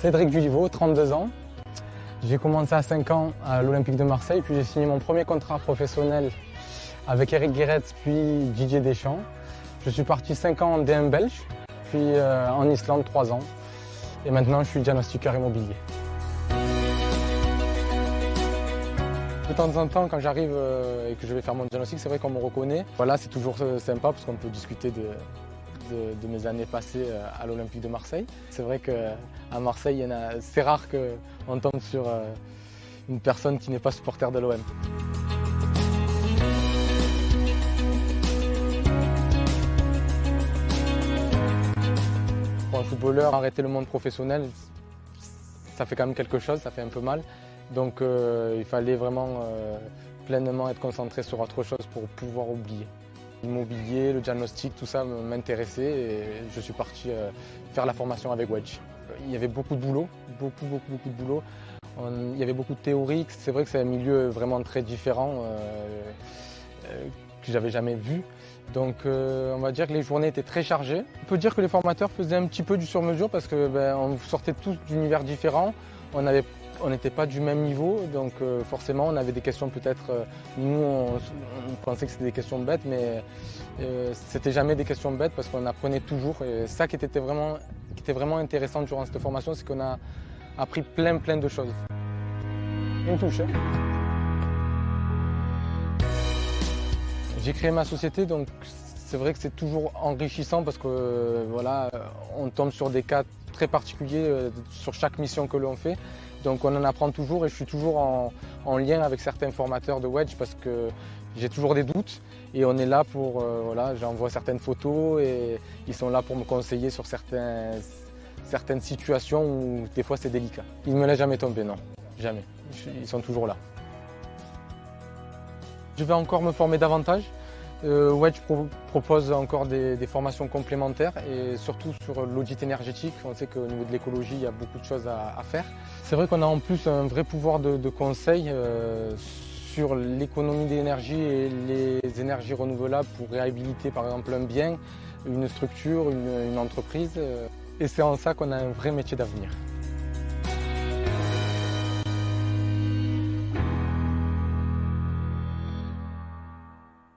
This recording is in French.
Cédric Duliveau, 32 ans. J'ai commencé à 5 ans à l'Olympique de Marseille, puis j'ai signé mon premier contrat professionnel avec Eric Guéretz, puis Didier Deschamps. Je suis parti 5 ans en D1 belge, puis en Islande 3 ans. Et maintenant, je suis diagnostiqueur immobilier. De temps en temps, quand j'arrive et que je vais faire mon diagnostic, c'est vrai qu'on me reconnaît. Voilà, c'est toujours sympa parce qu'on peut discuter de mes années passées à l'Olympique de Marseille. C'est vrai qu'à Marseille, c'est rare qu'on tombe sur une personne qui n'est pas supporter de l'OM. Pour un footballeur, arrêter le monde professionnel, ça fait quand même quelque chose, ça fait un peu mal. Donc il fallait vraiment pleinement être concentré sur autre chose pour pouvoir oublier. L'immobilier, le diagnostic, tout ça m'intéressait et je suis parti faire la formation avec Wedge. Il y avait beaucoup de boulot, beaucoup de boulot. Il y avait beaucoup de théorique. C'est vrai que c'est un milieu vraiment très différent que j'avais jamais vu. Donc on va dire que les journées étaient très chargées. On peut dire que les formateurs faisaient un petit peu du sur-mesure parce que on sortait tous d'univers différents. On n'était pas du même niveau, donc forcément on avait des questions peut-être, nous on pensait que c'était des questions bêtes, mais c'était jamais des questions bêtes parce qu'on apprenait toujours. Et ça qui était vraiment intéressant durant cette formation, c'est qu'on a appris plein de choses. Une touche. J'ai créé ma société, donc c'est vrai que c'est toujours enrichissant parce que voilà, on tombe sur des cas très particuliers sur chaque mission que l'on fait. Donc on en apprend toujours et je suis toujours en lien avec certains formateurs de Wedge parce que j'ai toujours des doutes et on est là pour, voilà, j'envoie certaines photos et ils sont là pour me conseiller sur certaines situations où des fois c'est délicat. Ils ne me laissent jamais tomber, non, jamais. Ils sont toujours là. Je vais encore me former davantage. Wedge propose encore des formations complémentaires et surtout sur l'audit énergétique. On sait qu'au niveau de l'écologie, il y a beaucoup de choses à faire. C'est vrai qu'on a en plus un vrai pouvoir de conseil sur l'économie d'énergie et les énergies renouvelables pour réhabiliter par exemple un bien, une structure, une entreprise. Et c'est en ça qu'on a un vrai métier d'avenir.